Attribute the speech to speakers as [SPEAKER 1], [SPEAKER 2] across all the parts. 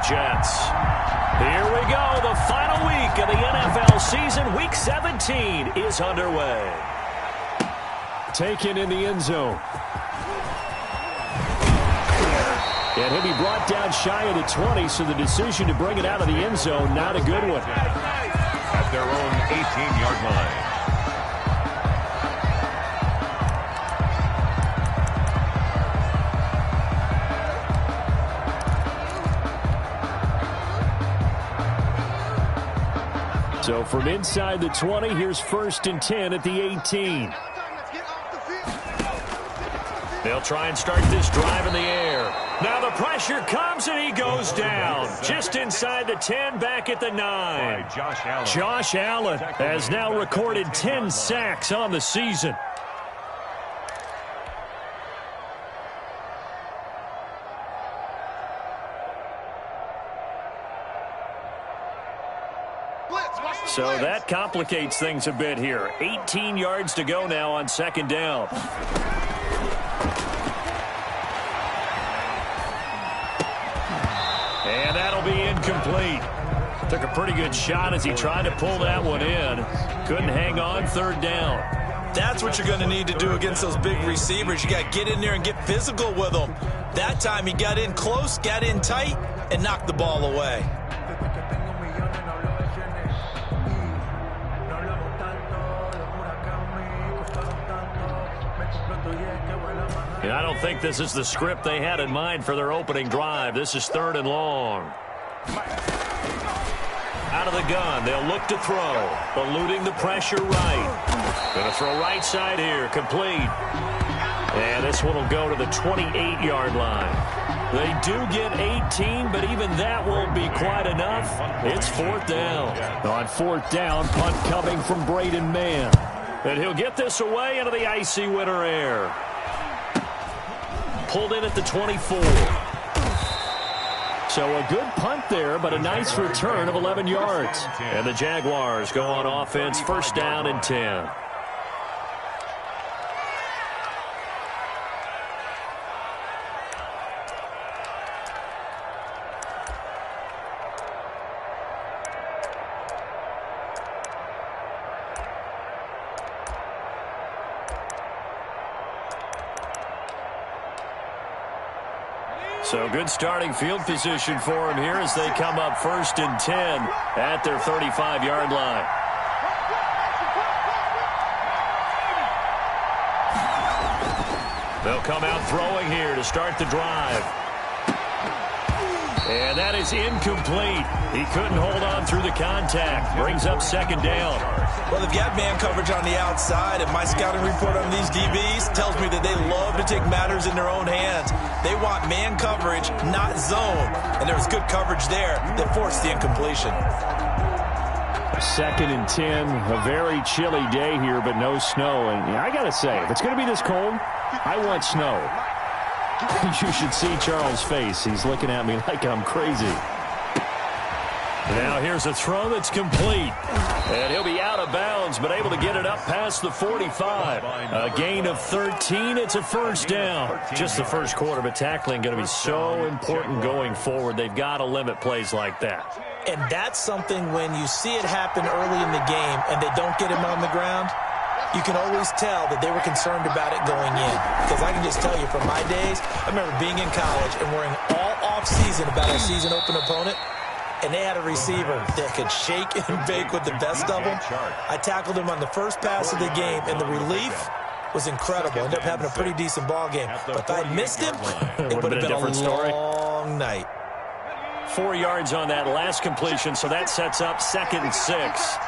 [SPEAKER 1] Jets. Here we go. The final week of the NFL season. Week 17 is underway.
[SPEAKER 2] Taken in the end zone. And he'll be brought down shy of the 20, so the decision to bring it out of the end zone, not a good one.
[SPEAKER 3] At their own 18-yard line.
[SPEAKER 2] So from inside the 20, here's 1st and 10 at the 18.
[SPEAKER 1] They'll try and start this drive in the air. Now the pressure comes and he goes down. Just inside the 10, back at the 9. Josh Allen has now recorded 10 sacks on the season. So that complicates things a bit here. 18 yards to go now on 2nd down. And that'll be incomplete. Took a pretty good shot as he tried to pull that one in. Couldn't hang on 3rd down.
[SPEAKER 4] That's what you're going to need to do against those big receivers. You got to get in there and get physical with them. That time he got in close, got in tight, and knocked the ball away.
[SPEAKER 1] And I don't think this is the script they had in mind for their opening drive. This is 3rd and long. Out of the gun, they'll look to throw. Eluding the pressure right. Going to throw right side here, complete. And this one will go to the 28-yard line. They do get 18, but even that won't be quite enough. It's 4th down.
[SPEAKER 2] On 4th down, punt coming from Braden Mann.
[SPEAKER 1] And he'll get this away into the icy winter air. Pulled in at the 24.
[SPEAKER 2] So a good punt there, but a nice return of 11 yards.
[SPEAKER 1] And the Jaguars go on offense, 1st down and 10. So good starting field position for him here as they come up 1st and 10 at their 35-yard line. They'll come out throwing here to start the drive. And that is incomplete. He couldn't hold on through the contact. Brings up 2nd down.
[SPEAKER 4] Well, they've got man coverage on the outside, and my scouting report on these DBs tells me that they love to take matters in their own hands. They want man coverage, not zone. And there was good coverage there that forced the incompletion.
[SPEAKER 2] 2nd and 10, a very chilly day here, but no snow. And I got to say, if it's going to be this cold, I want snow. You should see Charles' face. He's looking at me like I'm crazy.
[SPEAKER 1] Now here's a throw that's complete. And he'll be out of bounds, but able to get it up past the 45. A gain of 13. It's a 1st down. Just the first quarter, but tackling going to be so important going forward. They've got to limit plays like that.
[SPEAKER 4] And that's something when you see it happen early in the game and they don't get him on the ground, you can always tell that they were concerned about it going in. Because I can just tell you from my days, I remember being in college and worrying all off-season about our season open opponent. And they had a receiver that could shake and bake with the best of them. I tackled him on the first pass of the game, and the relief was incredible. Ended up having a pretty decent ball game. But if I'd missed him, it would have been a long night.
[SPEAKER 1] 4 yards on that last completion, so that sets up 2nd and 6.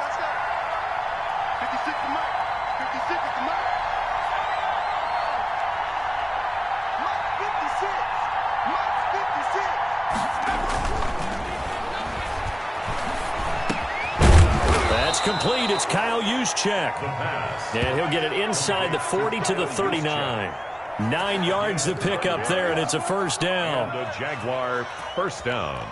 [SPEAKER 1] Complete. It's Kyle Juszczyk. And he'll get it inside the 40 to the 39. 9 yards to pick up there, and it's a 1st down.
[SPEAKER 3] And the Jaguar 1st down.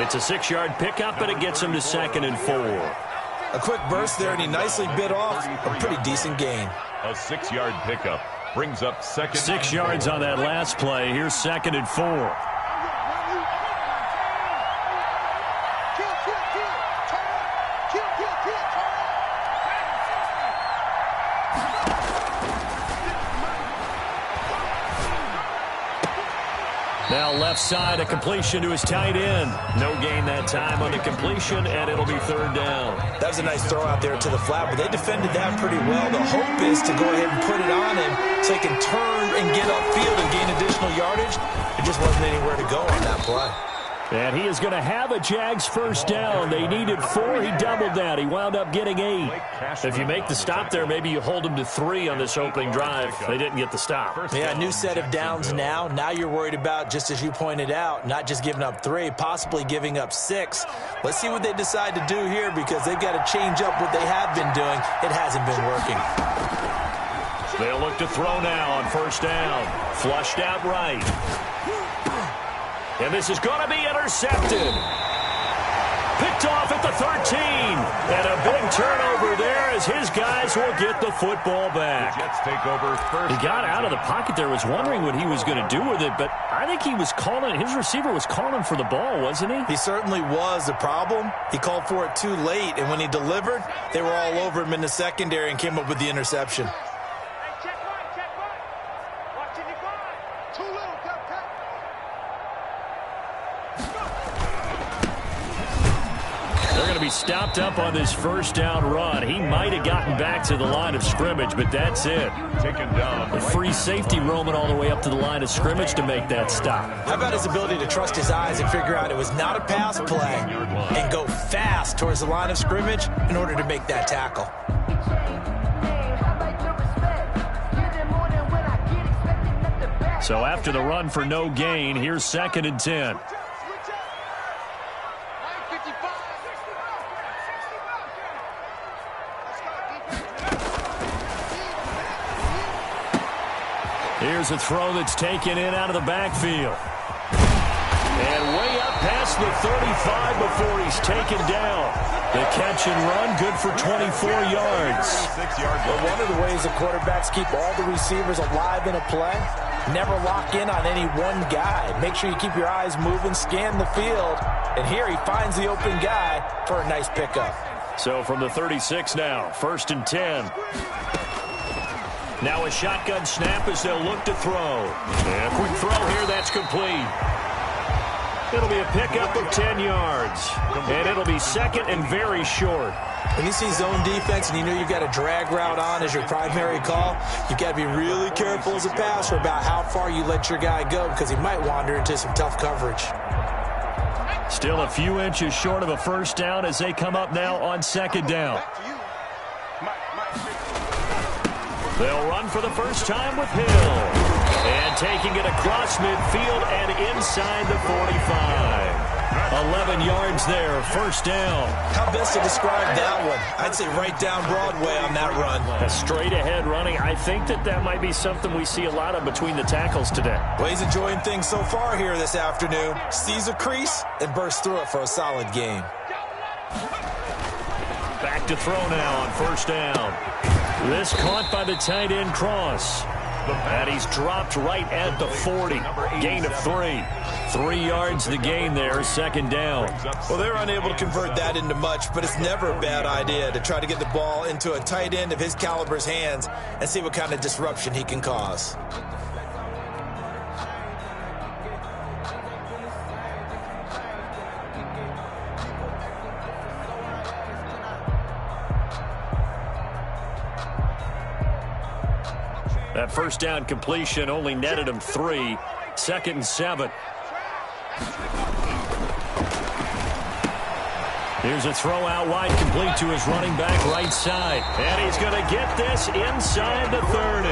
[SPEAKER 1] It's a 6-yard pickup, and it gets him to 2nd and 4.
[SPEAKER 4] A quick burst there, and he nicely bit off a pretty decent gain.
[SPEAKER 3] A 6-yard pickup brings up 2nd.
[SPEAKER 1] 6 yards on that last play. Here's 2nd and 4. Now left side, a completion to his tight end. No gain that time on the completion, and it'll be 3rd down.
[SPEAKER 4] That was a nice throw out there to the flat, but they defended that pretty well. The hope is to go ahead and put it on him so he can turn and get upfield and gain additional yardage. There just wasn't anywhere to go on that play.
[SPEAKER 2] And he is going to have a Jags first down. They needed 4. He doubled that. He wound up getting 8.
[SPEAKER 1] If you make the stop there, maybe you hold him to 3 on this opening drive. They didn't get the stop.
[SPEAKER 4] Yeah, new set of downs now. Now you're worried about, just as you pointed out, not just giving up 3, possibly giving up 6. Let's see what they decide to do here, because they've got to change up what they have been doing. It hasn't been working.
[SPEAKER 1] They'll look to throw now on 1st down. Flushed out right. And this is going to be intercepted. Picked off at the 13. And a big turnover there as his guys will get the football back.
[SPEAKER 3] Jets take over first.
[SPEAKER 2] He got out of the pocket there, was wondering what he was going to do with it, but I think he was calling, his receiver was calling for the ball, wasn't he?
[SPEAKER 4] He certainly was. The problem, he called for it too late, and when he delivered, they were all over him in the secondary and came up with the interception.
[SPEAKER 2] Be stopped up on this 1st down run. He might have gotten back to the line of scrimmage, but that's it.
[SPEAKER 3] Taken down.
[SPEAKER 2] A free safety roaming all the way up to the line of scrimmage to make that stop.
[SPEAKER 4] How about his ability to trust his eyes and figure out it was not a pass play and go fast towards the line of scrimmage in order to make that tackle.
[SPEAKER 2] So after the run for no gain, here's 2nd and 10. Here's a throw that's taken in out of the backfield. And way up past the 35 before he's taken down. The catch and run, good for 24 yards.
[SPEAKER 4] Well, one of the ways the quarterbacks keep all the receivers alive in a play, never lock in on any one guy. Make sure you keep your eyes moving, scan the field. And here he finds the open guy for a nice pickup.
[SPEAKER 2] So from the 36 now, 1st and 10.
[SPEAKER 1] Now a shotgun snap as they'll look to throw. And a quick throw here, that's complete. It'll be a pickup of 10 yards. And it'll be 2nd and very short.
[SPEAKER 4] When you see zone defense and you know you've got a drag route on as your primary call, you've got to be really careful as a passer about how far you let your guy go, because he might wander into some tough coverage.
[SPEAKER 2] Still a few inches short of a 1st down as they come up now on 2nd down.
[SPEAKER 1] They'll run for the first time with Hill. And taking it across midfield and inside the 45. 11 yards there, 1st down.
[SPEAKER 4] How best to describe that one? I'd say right down Broadway on that run.
[SPEAKER 2] A straight ahead running. I think that might be something we see a lot of between the tackles today.
[SPEAKER 4] Well, he's enjoying things so far here this afternoon. Sees a crease and bursts through it for a solid game.
[SPEAKER 1] Back to throw now on 1st down.
[SPEAKER 2] This caught by the tight end Cross.
[SPEAKER 1] And he's dropped right at the 40. Gain of 3.
[SPEAKER 2] 3 yards the gain there, 2nd down.
[SPEAKER 4] Well, they're unable to convert that into much, but it's never a bad idea to try to get the ball into a tight end of his caliber's hands and see what kind of disruption he can cause.
[SPEAKER 2] That 1st down completion only netted him 3. 2nd and 7. Here's a throw out wide, complete to his running back right side.
[SPEAKER 1] And he's going to get this inside the 30.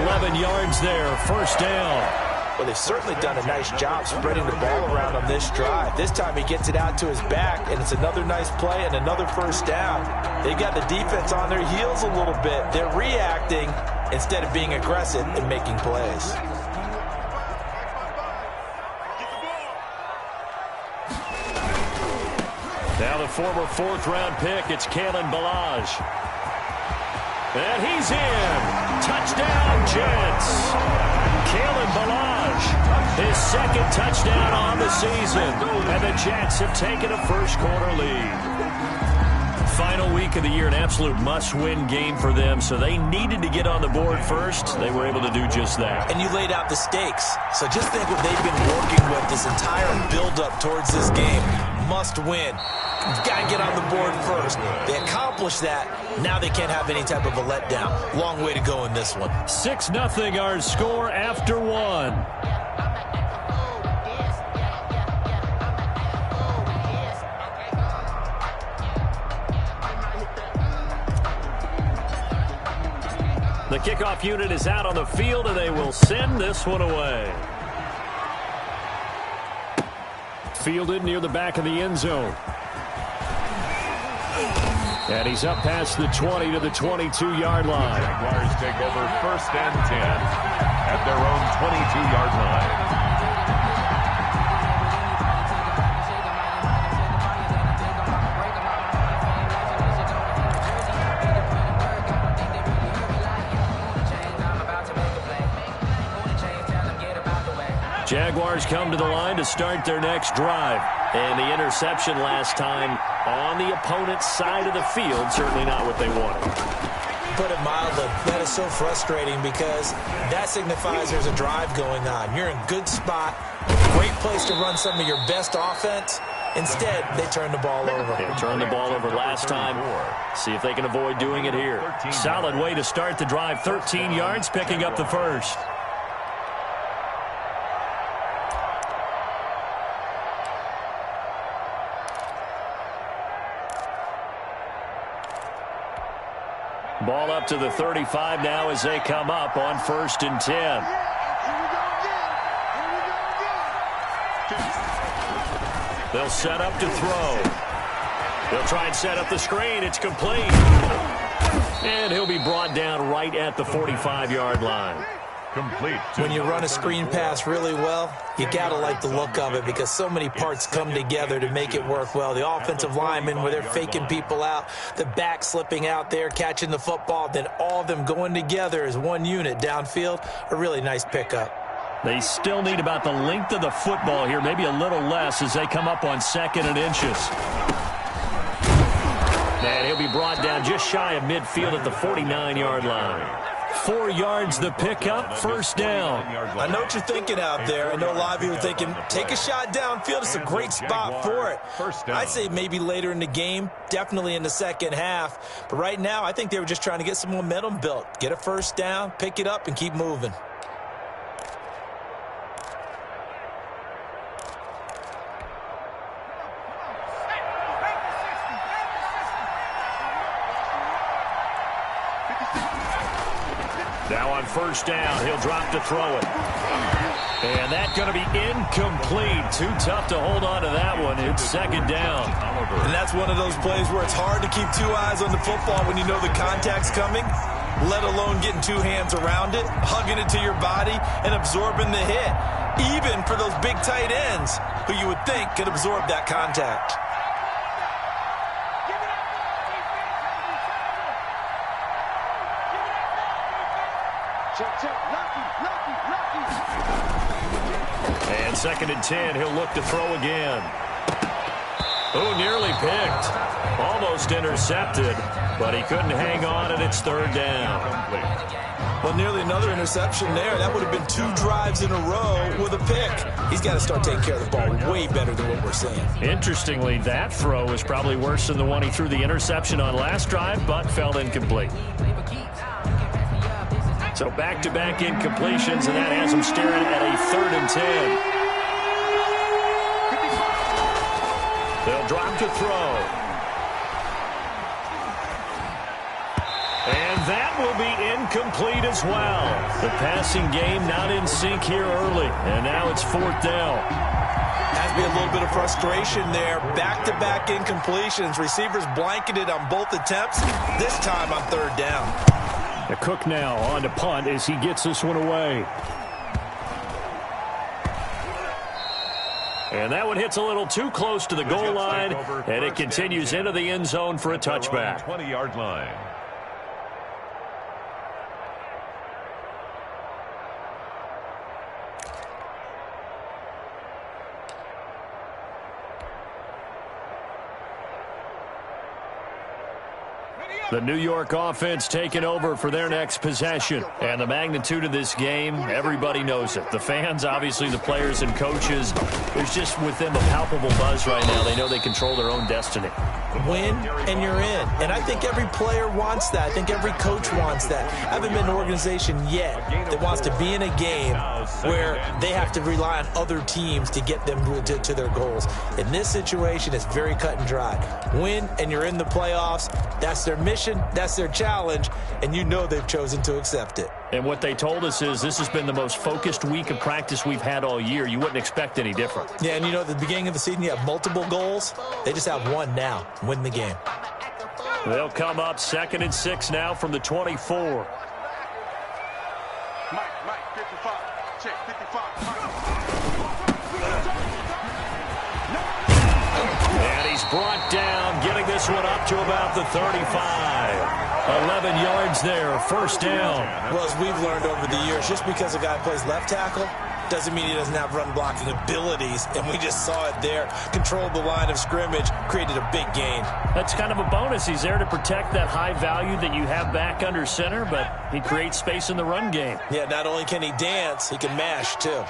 [SPEAKER 2] 11 yards there, 1st down.
[SPEAKER 4] Well, they've certainly done a nice job spreading the ball around on this drive. This time he gets it out to his back, and it's another nice play and another 1st down. They got the defense on their heels a little bit. They're reacting instead of being aggressive and making plays.
[SPEAKER 1] Now the former fourth-round pick, it's Kalen Ballage. And he's in. Touchdown, Jets. Kalen Ballage, his second touchdown on the season. And the Jets have taken a first-quarter lead. Final week of the year, an absolute must-win game for them, so they needed to get on the board first. They were able to do just that.
[SPEAKER 4] And you laid out the stakes. So just think what they've been working with this entire build-up towards this game. Must win. You've got to get on the board first. They accomplished that. Now they can't have any type of a letdown. Long way to go in this one.
[SPEAKER 2] 6-0 our score after one.
[SPEAKER 1] The kickoff unit is out on the field, and they will send this one away.
[SPEAKER 2] Fielded near the back of the end zone. And he's up past the 20 to the 22-yard line.
[SPEAKER 3] Jaguars take over 1st and 10 at their own 22-yard line.
[SPEAKER 1] Jaguars come to the line to start their next drive. And the interception last time on the opponent's side of the field, certainly not what they wanted.
[SPEAKER 4] Put it mildly, that is so frustrating because that signifies there's a drive going on. You're in a good spot, great place to run some of your best offense. Instead, they turn the ball over.
[SPEAKER 1] They turned the ball over last time. See if they can avoid doing it here. Solid way to start the drive. 13 yards, picking up the first. Ball up to the 35 now as they come up on 1st and 10. They'll set up to throw. They'll try and set up the screen. It's complete. And he'll be brought down right at the 45-yard line.
[SPEAKER 3] Complete.
[SPEAKER 4] When you run a screen pass really well, you got to like the look of it because so many parts come together to make it work well. The offensive linemen, where they're faking people out, the back slipping out there, catching the football, then all of them going together as one unit downfield, a really nice pickup.
[SPEAKER 2] They still need about the length of the football here, maybe a little less as they come up on 2nd and inches.
[SPEAKER 1] And he'll be brought down just shy of midfield at the 49-yard line.
[SPEAKER 2] 4 yards the pickup, 1st down.
[SPEAKER 4] I know what you're thinking out there. I know a lot of you are thinking, take a shot downfield. It's a great spot for it. I'd say maybe later in the game, definitely in the second half. But right now, I think they were just trying to get some momentum built. Get a 1st down, pick it up, and keep moving.
[SPEAKER 1] Now on 1st down, he'll drop to throw it. And that's going to be incomplete. Too tough to hold on to that one. It's 2nd down.
[SPEAKER 4] And that's one of those plays where it's hard to keep 2 eyes on the football when you know the contact's coming, let alone getting 2 hands around it, hugging it to your body, and absorbing the hit. Even for those big tight ends who you would think could absorb that contact.
[SPEAKER 1] And 2nd and 10, he'll look to throw again. Oh, nearly picked. Almost intercepted, but he couldn't hang on, and it's 3rd down.
[SPEAKER 4] Well, nearly another interception there. That would have been 2 drives in a row with a pick. He's got to start taking care of the ball way better than what we're seeing.
[SPEAKER 2] Interestingly, that throw was probably worse than the one he threw the interception on last drive, but fell incomplete.
[SPEAKER 1] So back-to-back incompletions, and that has him staring at a 3rd and 10. They'll drop to throw. And that will be incomplete as well. The passing game not in sync here early, and now it's 4th down.
[SPEAKER 4] Has to be a little bit of frustration there. Back-to-back incompletions. Receivers blanketed on both attempts, this time on 3rd down.
[SPEAKER 2] The Cook now on to punt as he gets this one away.
[SPEAKER 1] And that one hits a little too close to the goal line, and it continues into the end zone for a touchback.
[SPEAKER 3] 20-yard line.
[SPEAKER 1] The New York offense taking over for their next possession. And the magnitude of this game, everybody knows it. The fans, obviously the players and coaches, there's just with them a palpable buzz right now. They know they control their own destiny.
[SPEAKER 4] Win, and you're in. And I think every player wants that. I think every coach wants that. I haven't been an organization yet that wants to be in a game where they have to rely on other teams to get them to their goals. In this situation, it's very cut and dry. Win, and you're in the playoffs. That's their mission. That's their challenge, and you know they've chosen to accept it.
[SPEAKER 1] And what they told us is this has been the most focused week of practice we've had all year. You wouldn't expect any different.
[SPEAKER 4] Yeah, and you know, at the beginning of the season, you have multiple goals. They just have one now, win the game.
[SPEAKER 1] They'll come up 2nd and 6 now from the 24.
[SPEAKER 5] Mike, 55, check 55.
[SPEAKER 1] And he's brought down, getting this one up to about the 35. 11 yards there, first down.
[SPEAKER 4] Well, as we've learned over the years, just because a guy plays left tackle doesn't mean he doesn't have run-blocking abilities, and we just saw it there. Controlled the line of scrimmage, created a big gain.
[SPEAKER 1] That's kind of a bonus. He's there to protect that high value that you have back under center, but he creates space in the run game.
[SPEAKER 4] Yeah, not only can he dance, he can mash, too.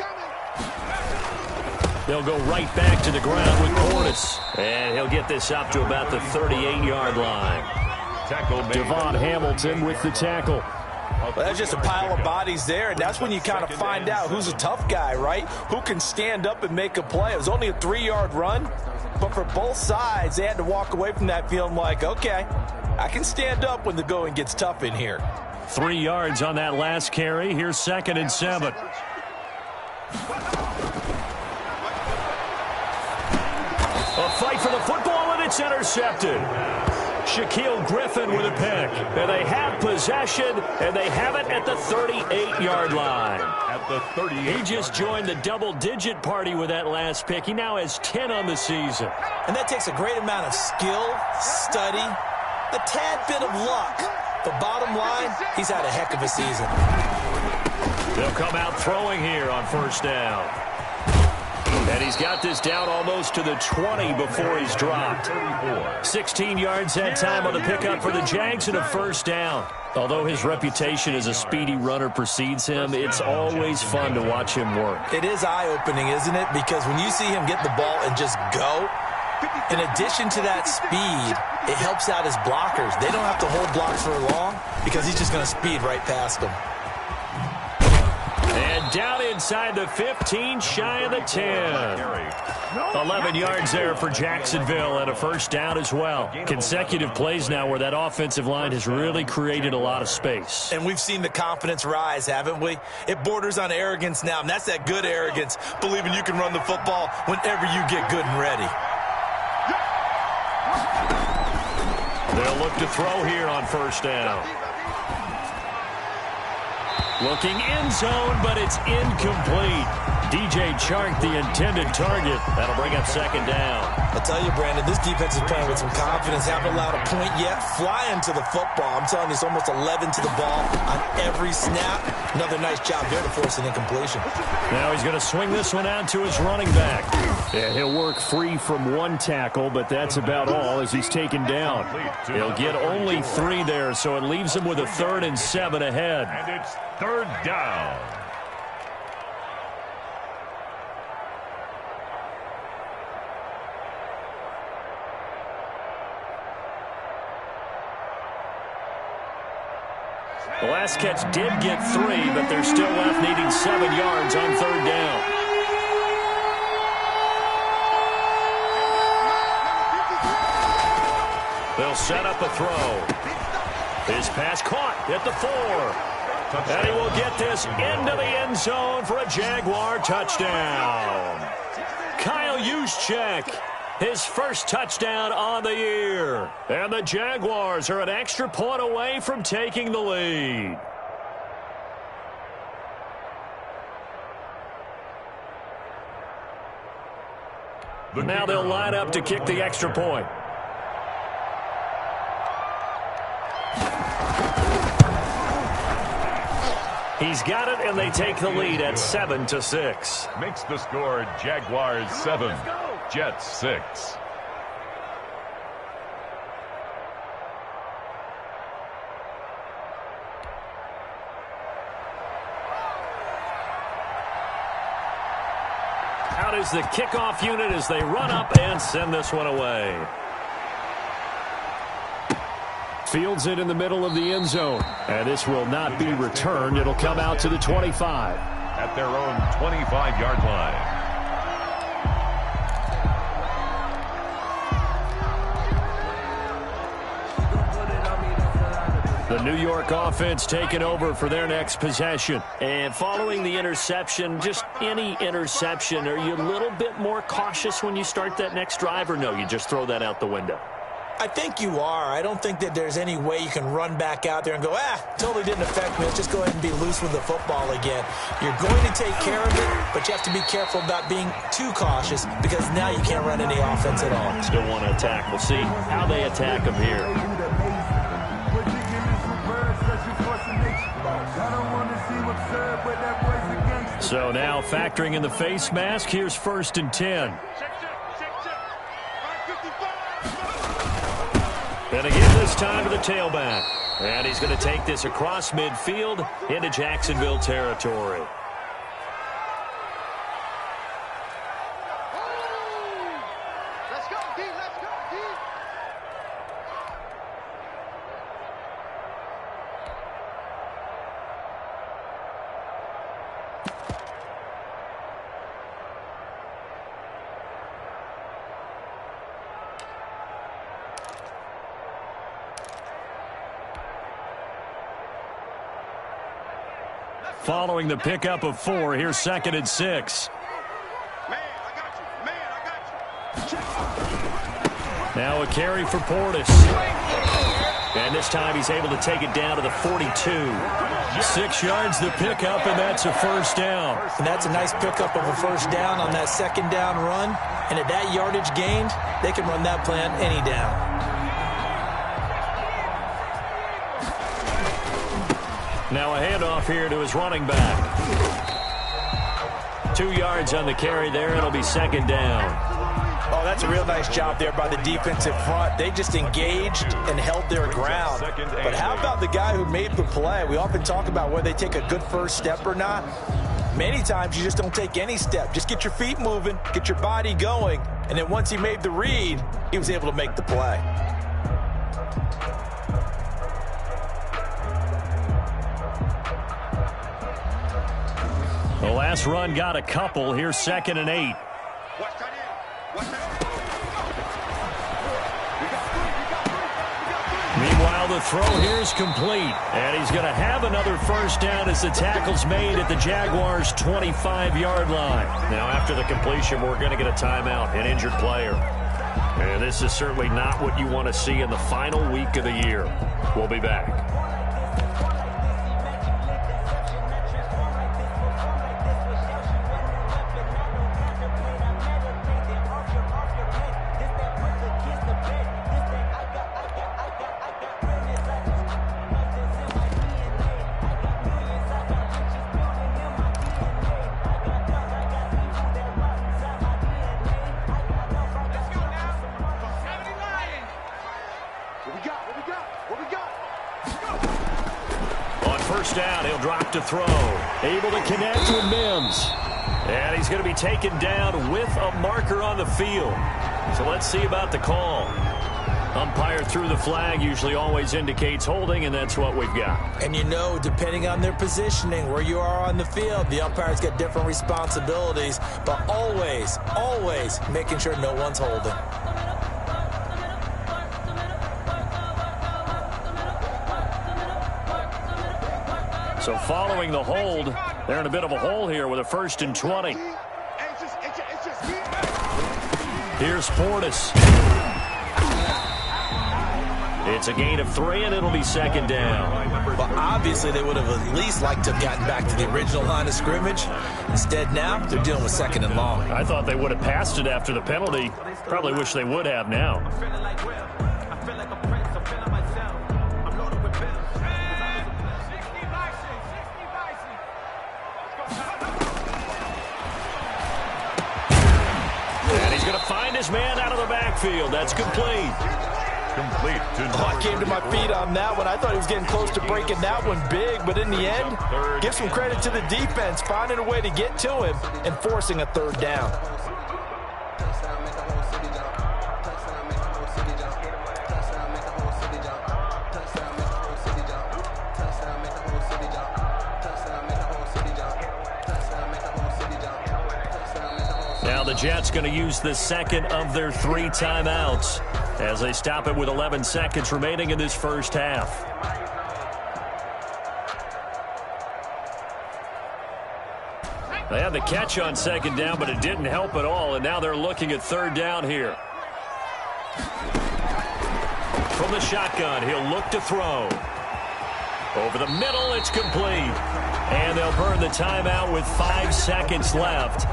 [SPEAKER 1] They'll go right back to the ground with Portis. And he'll get this up to about the 38-yard line.
[SPEAKER 2] Devon Hamilton with the tackle.
[SPEAKER 4] Well, that's just a pile of bodies there, and that's when you kind of find out who's a tough guy, right? Who can stand up and make a play. It was only a 3-yard run, but for both sides, they had to walk away from that feeling like, okay, I can stand up when the going gets tough in here.
[SPEAKER 1] 3 yards on that last carry. Here's 2nd and 7. A fight for the football, and it's intercepted. Shaquille Griffin with a pick. And they have possession, and they have it at the 38-yard line.
[SPEAKER 3] At the 38.
[SPEAKER 1] He just joined the double-digit party with that last pick. He now has 10 on the season.
[SPEAKER 4] And that takes a great amount of skill, study, a tad bit of luck. But bottom line, he's had a heck of a season.
[SPEAKER 1] They'll come out throwing here on first down. And he's got this down almost to the 20 before he's dropped. 16 yards that time on the pickup for the Jags and a first down. Although his reputation as a speedy runner precedes him, it's always fun to watch him work.
[SPEAKER 4] It is eye-opening, isn't it? Because when you see him get the ball and just go, in addition to that speed, it helps out his blockers. They don't have to hold blocks for long because he's just going to speed right past them.
[SPEAKER 1] And down inside the 15, shy of the 10. 11 yards there for Jacksonville and a first down as well. Consecutive plays now where that offensive line has really created a lot of space.
[SPEAKER 4] And we've seen the confidence rise, haven't we? It borders on arrogance now, and that's that good arrogance, believing you can run the football whenever you get good and ready.
[SPEAKER 1] They'll look to throw here on first down. Looking end zone, but it's incomplete. DJ Chark, the intended target. That'll bring up second down.
[SPEAKER 4] I tell you, Brandon, this defense is playing with some confidence. Haven't allowed a point yet. Flying to the football. I'm telling you, it's almost 11 to the ball on every snap. Another nice job there to force an incompletion.
[SPEAKER 1] Now he's going to swing this one out to his running back.
[SPEAKER 2] Yeah, he'll work free from one tackle, but that's about all as he's taken down.
[SPEAKER 1] He'll get only 3 there, so it leaves him with a 3rd and 7 ahead.
[SPEAKER 3] And it's 3rd down.
[SPEAKER 1] The last catch did get 3, but they're still left needing 7 yards on 3rd down. They'll set up a throw. His pass caught at the 4. And he will get this into the end zone for a Jaguar touchdown. Kyle Juszczyk, his first touchdown on the year. And the Jaguars are an extra point away from taking the lead. Now they'll line up to kick the extra point. He's got it, and they take the lead at 7-6.
[SPEAKER 3] Makes the score Jaguars 7, Jets 6.
[SPEAKER 1] Out is the kickoff unit as they run up and send this one away.
[SPEAKER 2] Fields it in the middle of the end zone. And this will not be returned. It'll come out to the 25.
[SPEAKER 3] At their own 25-yard line.
[SPEAKER 1] The New York offense taking over for their next possession. And following the interception, just any interception, are you a little bit more cautious when you start that next drive, or no, you just throw that out the window?
[SPEAKER 4] I think you are. I don't think that there's any way you can run back out there and go, totally didn't affect me. Let's just go ahead and be loose with the football again. You're going to take care of it, but you have to be careful about being too cautious because now you can't run any offense at all.
[SPEAKER 1] Still want to attack. We'll see how they attack them here. So now factoring in the face mask, here's 1st and 10. And again this time to the tailback. And he's going to take this across midfield into Jacksonville territory.
[SPEAKER 5] Let's go, D. Let's go, D.
[SPEAKER 1] Following the pickup of 4, here's 2nd and 6.
[SPEAKER 5] Man, I got you. Man, I got you.
[SPEAKER 1] Now a carry for Portis. And this time he's able to take it down to the 42. 6 yards the pickup, and that's a 1st down.
[SPEAKER 4] And that's a nice pickup of a 1st down on that 2nd down run. And at that yardage gained, they can run that plan any down.
[SPEAKER 1] Now a handoff here to his running back. 2 yards on the carry there. It'll be 2nd down.
[SPEAKER 4] Oh, that's a real nice job there by the defensive front. They just engaged and held their ground. But how about the guy who made the play? We often talk about whether they take a good first step or not. Many times you just don't take any step. Just get your feet moving, get your body going, and then once he made the read, he was able to make the play.
[SPEAKER 1] The last run got a couple. Here's 2nd and 8.
[SPEAKER 5] Watch that in. Watch that in.
[SPEAKER 1] Meanwhile, the throw here is complete. And he's going to have another 1st down as the tackle's made at the Jaguars' 25-yard line. Now, after the completion, we're going to get a timeout, an injured player. And this is certainly not what you want to see in the final week of the year. We'll be back. Down, he'll drop to throw. Able to connect with Mims. And he's going to be taken down with a marker on the field. So let's see about the call. Umpire threw the flag, usually always indicates holding, and that's what we've got.
[SPEAKER 4] And you know, depending on their positioning, where you are on the field, the umpire's got different responsibilities, but always, always making sure no one's holding.
[SPEAKER 1] So following the hold, they're in a bit of a hole here with a 1st and 20. Here's Portis. It's a gain of 3, and it'll be second down.
[SPEAKER 4] Well, obviously they would have at least liked to have gotten back to the original line of scrimmage. Instead, now they're dealing with second and long.
[SPEAKER 2] I thought they would have passed it after the penalty. Probably wish they would have now.
[SPEAKER 1] And he's going to find his man out of the backfield. That's complete.
[SPEAKER 3] Complete to
[SPEAKER 4] I came to my feet on that one. I thought he was getting close to breaking that one big, but in the end, give some credit to the defense, finding a way to get to him and forcing a third down.
[SPEAKER 1] Now the Jets going to use the second of their 3 timeouts as they stop it with 11 seconds remaining in this first half. They had the catch on second down, but it didn't help at all, and now they're looking at third down here. From the shotgun, he'll look to throw. Over the middle, it's complete. And they'll burn the timeout with 5 seconds left.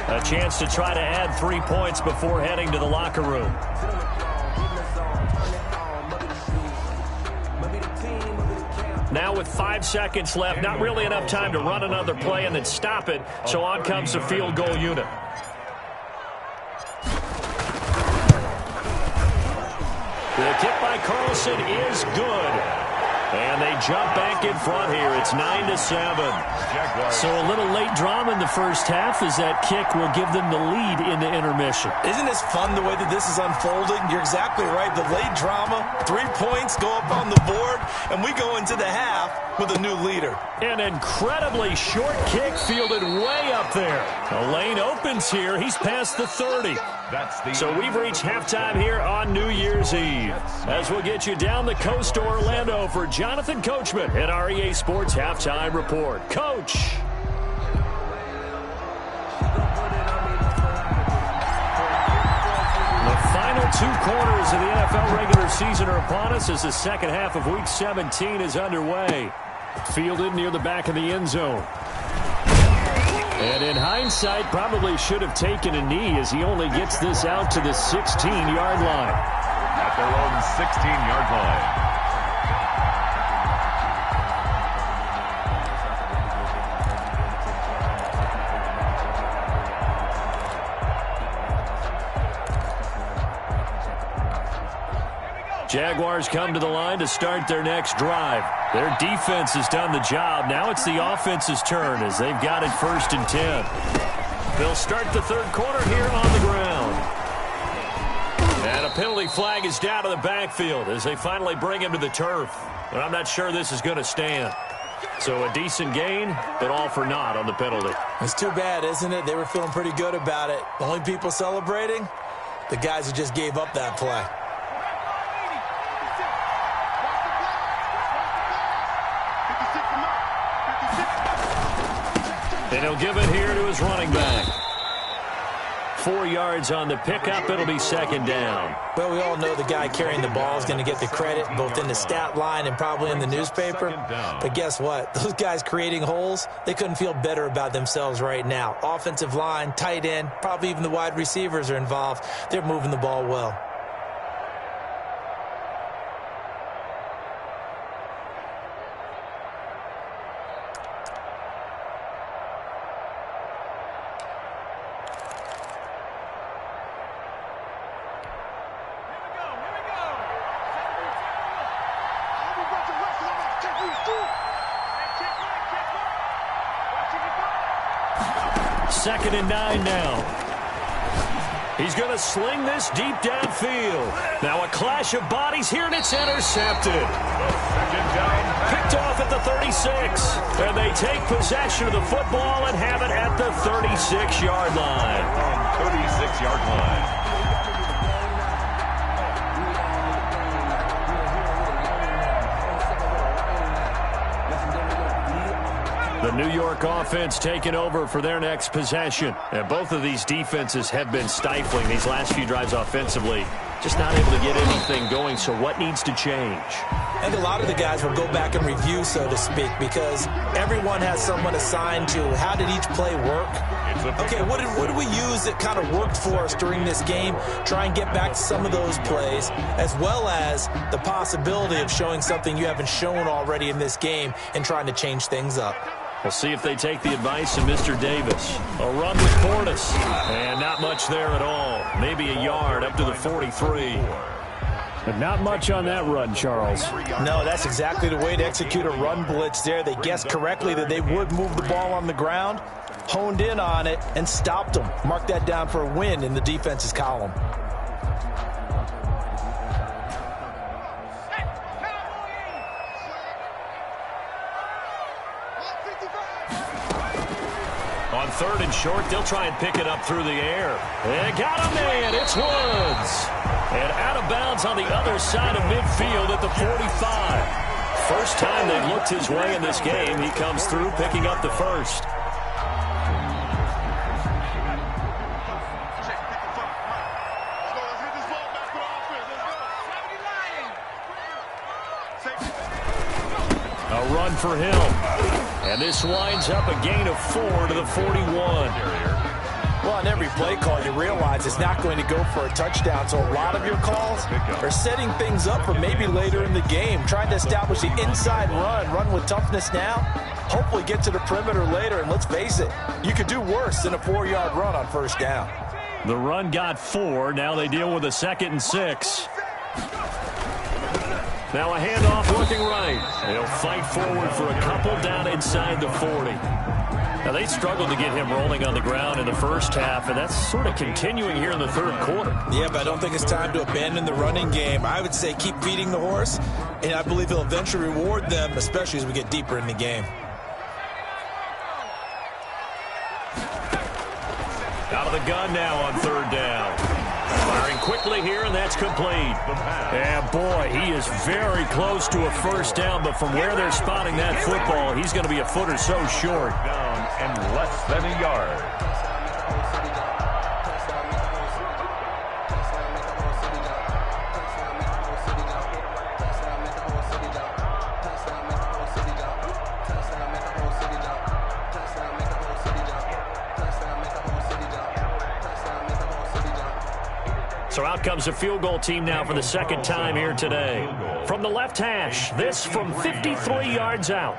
[SPEAKER 1] A chance to try to add 3 points before heading to the locker room. Now with 5 seconds left, not really enough time to run another play and then stop it, so on comes the field goal unit. The kick by Carlson is good. And they jump back in front here. It's 9-7. So a little late drama in the first half as that kick will give them the lead in the intermission.
[SPEAKER 4] Isn't this fun the way that this is unfolding? You're exactly right. The late drama, 3 points go up on the board, and we go into the half with a new leader.
[SPEAKER 1] An incredibly short kick fielded way up there. The lane opens here. He's past the 30. So we've reached halftime here on New Year's Eve. As we'll get you down the coast to Orlando for Jonathan Coachman at our EA Sports Halftime Report. Coach. The final 2 quarters of the NFL regular season are upon us as the second half of Week 17 is underway. Fielded near the back of the end zone. And in hindsight, probably should have taken a knee as he only gets this out to the 16-yard line.
[SPEAKER 3] At their own 16-yard line.
[SPEAKER 1] Jaguars come to the line to start their next drive. Their defense has done the job. Now it's the offense's turn as they've got it 1st and 10. They'll start the third quarter here on the ground. And a penalty flag is down to the backfield as they finally bring him to the turf. But I'm not sure this is going to stand. So a decent gain, but all for naught on the penalty.
[SPEAKER 4] It's too bad, isn't it? They were feeling pretty good about it. The only people celebrating, the guys who just gave up that play.
[SPEAKER 1] And he'll give it here to his running back. 4 yards on the pickup. It'll be second down.
[SPEAKER 4] Well, we all know the guy carrying the ball is going to get the credit, both in the stat line and probably in the newspaper. But guess what? Those guys creating holes, they couldn't feel better about themselves right now. Offensive line, tight end, probably even the wide receivers are involved. They're moving the ball well.
[SPEAKER 1] Second and 9 now. He's going to sling this deep downfield. Now a clash of bodies here, and it's intercepted. Picked off at the 36. And they take possession of the football and have it at the 36-yard line.
[SPEAKER 3] 36-yard line.
[SPEAKER 1] The New York offense taking over for their next possession. And both of these defenses have been stifling these last few drives offensively. Just not able to get anything going, so what needs to change?
[SPEAKER 4] I think a lot of the guys will go back and review, so to speak, because everyone has someone assigned to how did each play work. Okay, what did we use that kind of worked for us during this game? Try and get back to some of those plays, as well as the possibility of showing something you haven't shown already in this game and trying to change things up.
[SPEAKER 1] We'll see if they take the advice of Mr. Davis. A run with Portis, and not much there at all. Maybe a yard up to the 43.
[SPEAKER 2] But not much on that run, Charles.
[SPEAKER 4] No, that's exactly the way to execute a run blitz there. They guessed correctly that they would move the ball on the ground, honed in on it, and stopped them. Mark that down for a win in the defense's column.
[SPEAKER 1] On 3rd and short, they'll try and pick it up through the air. And got a man. It's Woods. And out of bounds on the other side of midfield at the 45. First time they've looked his way in this game. He comes through picking up the first. A run for him. And this winds up a gain of 4 to the 41.
[SPEAKER 4] Well, on every play call, you realize it's not going to go for a touchdown. So a lot of your calls are setting things up for maybe later in the game, trying to establish the inside run with toughness now, hopefully get to the perimeter later. And let's face it, you could do worse than a 4-yard run on first down.
[SPEAKER 1] The run got 4. Now they deal with a 2nd and 6. Now a handoff looking right. They'll fight forward for a couple down inside the 40. Now they struggled to get him rolling on the ground in the first half, and that's sort of continuing here in the 3rd quarter.
[SPEAKER 4] Yeah, but I don't think it's time to abandon the running game. I would say keep feeding the horse, and I believe he'll eventually reward them, especially as we get deeper in the game.
[SPEAKER 1] Out of the gun now on 3rd down. Firing quickly here, and that's complete. And boy, he is very close to a first down, but from where they're spotting that football, he's going to be a foot or so short.
[SPEAKER 3] Down and less than a yard.
[SPEAKER 1] So out comes the field goal team now for the 2nd time here today. From the left hash, this from 53 yards out.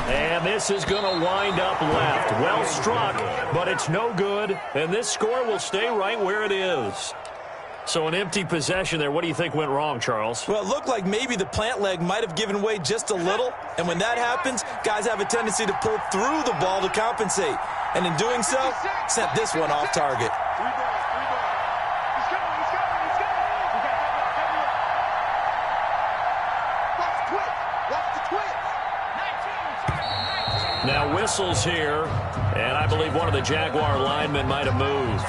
[SPEAKER 1] And this is going to wind up left. Well struck, but it's no good. And this score will stay right where it is. So an empty possession there. What do you think went wrong, Charles?
[SPEAKER 4] Well, it looked like maybe the plant leg might have given way just a little. And when that happens, guys have a tendency to pull through the ball to compensate. And in doing so, sent this one off target.
[SPEAKER 1] Now whistles here, and I believe one of the Jaguar linemen might have moved.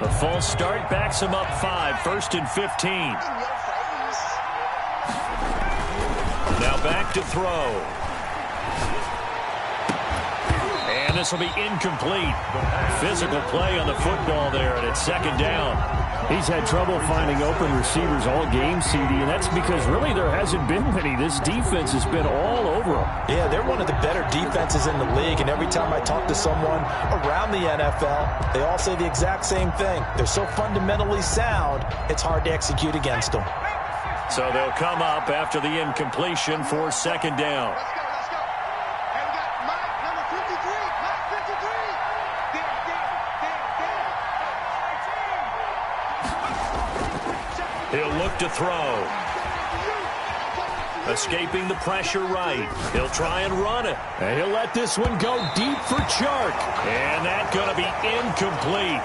[SPEAKER 1] The false start backs him up 5, 1st and 15. Now back to throw. And this will be incomplete. Physical play on the football there, and it's 2nd down.
[SPEAKER 2] He's had trouble finding open receivers all game, CD, and that's because really there hasn't been many. This defense has been all over him.
[SPEAKER 4] Yeah, they're one of the better defenses in the league, and every time I talk to someone around the NFL, they all say the exact same thing. They're so fundamentally sound, it's hard to execute against them.
[SPEAKER 1] So they'll come up after the incompletion for 2nd down. He'll look to throw. Escaping the pressure right. He'll try and run it.
[SPEAKER 2] And he'll let this one go deep for Chark.
[SPEAKER 1] And that's going to be incomplete.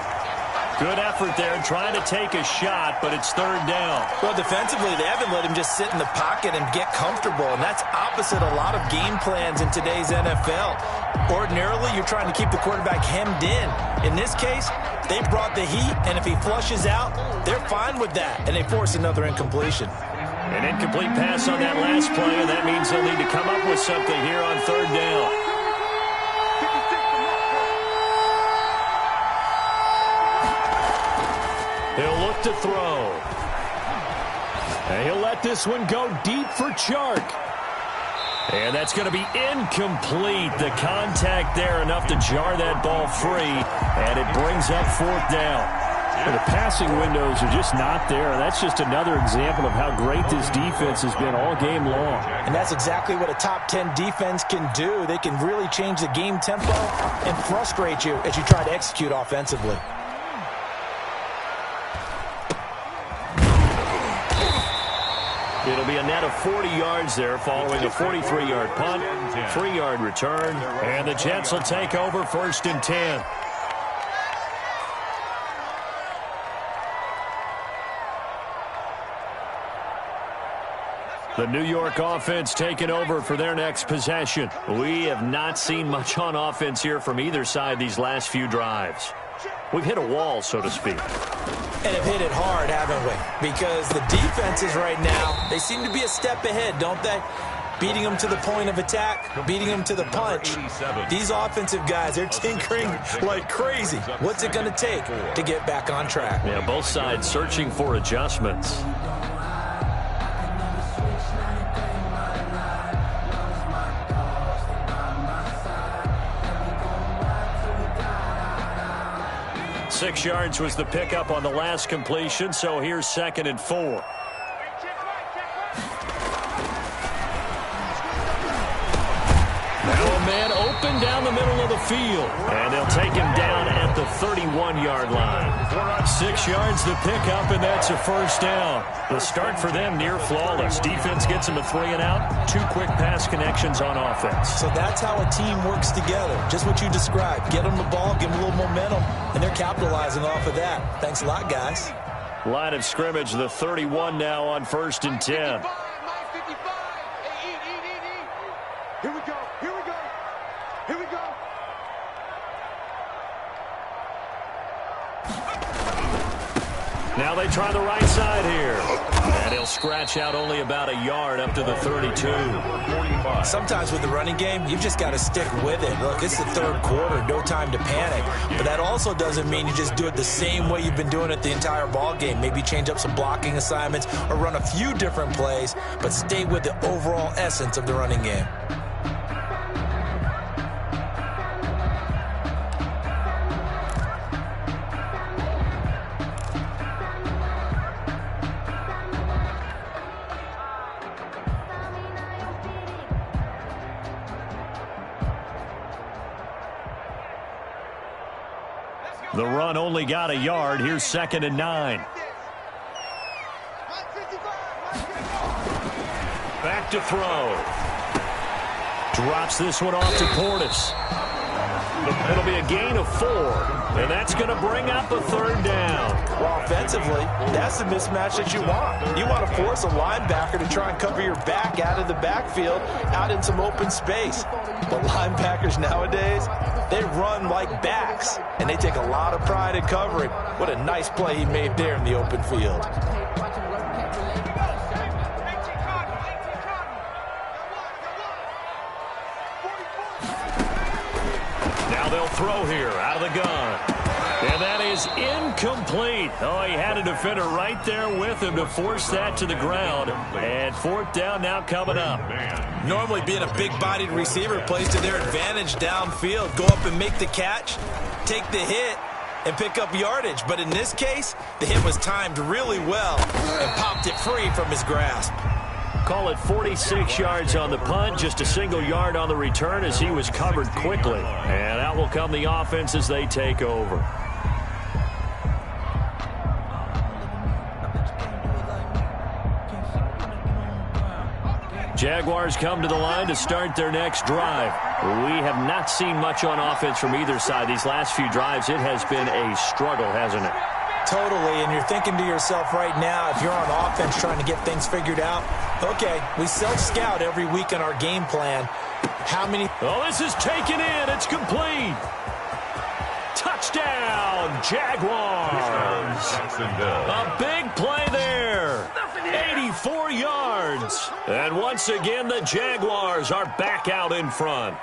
[SPEAKER 1] Good effort there trying to take a shot, but it's third down.
[SPEAKER 4] Well, defensively, they haven't let him just sit in the pocket and get comfortable, and that's opposite a lot of game plans in today's NFL. Ordinarily, you're trying to keep the quarterback hemmed in. In this case, they brought the heat, and if he flushes out, they're fine with that, and they force another incompletion.
[SPEAKER 1] An incomplete pass on that last play, and that means they'll need to come up with something here on third down. He'll look to throw.
[SPEAKER 2] And he'll let this one go deep for Chark.
[SPEAKER 1] And that's going to be incomplete. The contact there enough to jar that ball free, and it brings up fourth down.
[SPEAKER 2] The passing windows are just not there. That's just another example of how great this defense has been all game long.
[SPEAKER 4] And that's exactly what a top 10 defense can do. They can really change the game tempo and frustrate you as you try to execute offensively.
[SPEAKER 1] It'll be a net of 40 yards there following a 43-yard punt, 3-yard return, and the Jets will take over first and 10. The New York offense taking over for their next possession. We have not seen much on offense here from either side these last few drives. We've hit a wall, so to speak.
[SPEAKER 4] And have hit it hard, haven't we? Because the defenses right now, they seem to be a step ahead, don't they? Beating them to the point of attack, beating them to the punch. These offensive guys, they're tinkering like crazy. What's it going to take to get back on track?
[SPEAKER 1] Yeah, both sides searching for adjustments. Six yards was the pickup on the last completion, so here's 2nd and 4. Now a man open down the middle of the field, and they'll take him down at the 31-yard line. 6 yards the pickup, and that's a first down. The start for them near flawless. Defense gets them a 3 and out. 2 quick pass connections on offense.
[SPEAKER 4] So that's how a team works together. Just what you described. Get them the ball, give them a little momentum, and they're capitalizing off of that. Thanks a lot, guys.
[SPEAKER 1] Line of scrimmage, the 31 now on first and 10.
[SPEAKER 5] Here we go. Here we go. Here we go.
[SPEAKER 1] Now they try the right side here. And he'll scratch out only about a yard up to the 32.
[SPEAKER 4] Sometimes with the running game, you've just got to stick with it. Look, it's the third quarter, no time to panic. But that also doesn't mean you just do it the same way you've been doing it the entire ball game. Maybe change up some blocking assignments or run a few different plays, but stay with the overall essence of the running game.
[SPEAKER 1] The run only got a yard. Here's 2nd and 9. Back to throw. Drops this one off to Portis. It'll be a gain of 4, and that's going to bring up a third down.
[SPEAKER 4] Well, offensively, that's the mismatch that you want. You want to force a linebacker to try and cover your back out of the backfield, out in some open space. But linebackers nowadays, they run like backs, and they take a lot of pride in covering. What a nice play he made there in the open field.
[SPEAKER 1] Now they'll throw here out of the gun. And that is incomplete. Oh, he had a defender right there with him to force that to the ground. And fourth down now coming up.
[SPEAKER 4] Normally being a big-bodied receiver plays to their advantage downfield. Go up and make the catch, take the hit, and pick up yardage. But in this case, the hit was timed really well and popped it free from his grasp.
[SPEAKER 1] Call it 46 yards on the punt, just a single yard on the return as he was covered quickly. And out will come the offense as they take over. Jaguars come to the line to start their next drive. We have not seen much on offense from either side. These last few drives, it has been a struggle, hasn't it?
[SPEAKER 4] Totally, and you're thinking to yourself right now, if you're on offense trying to get things figured out, okay, we self-scout every week in our game plan. How many...
[SPEAKER 1] Oh, this is taken in. It's complete. Touchdown, Jaguars. A big play there. 84 yards. And once again, the Jaguars are back out in front.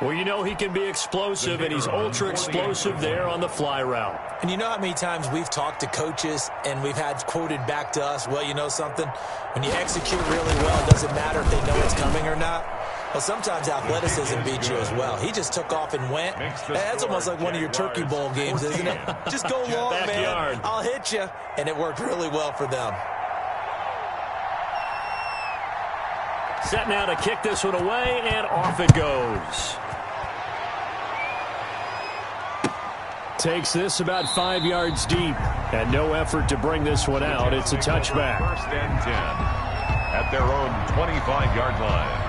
[SPEAKER 1] Well, you know he can be explosive, and he's ultra-explosive there on the fly route.
[SPEAKER 4] And you know how many times we've talked to coaches and we've had quoted back to us, well, you know something? When you execute really well, it doesn't matter if they know it's coming or not. Well, sometimes athleticism beats you as well. He just took off and went. That's almost like one of your Turkey Bowl games, isn't it? Just go long, man. I'll hit you. And it worked really well for them.
[SPEAKER 1] Set now to kick this one away, and off it goes.
[SPEAKER 2] Takes this about 5 yards deep, and no effort to bring this one out. It's a touchback.
[SPEAKER 3] First and 10 at their own 25-yard line.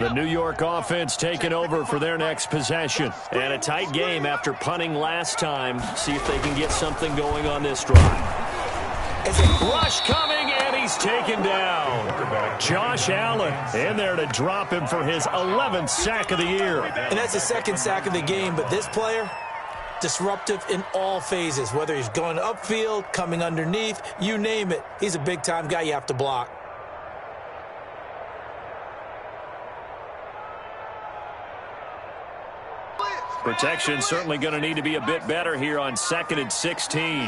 [SPEAKER 1] The New York offense taking over for their next possession. And a tight game after punting last time. See if they can get something going on this drive. Rush coming, and he's taken down. Josh Allen in there to drop him for his 11th sack of the year.
[SPEAKER 4] And that's his second sack of the game, but this player, disruptive in all phases, whether he's going upfield, coming underneath, you name it. He's a big-time guy you have to block.
[SPEAKER 1] Protection certainly going to need to be a bit better here on 2nd and 16.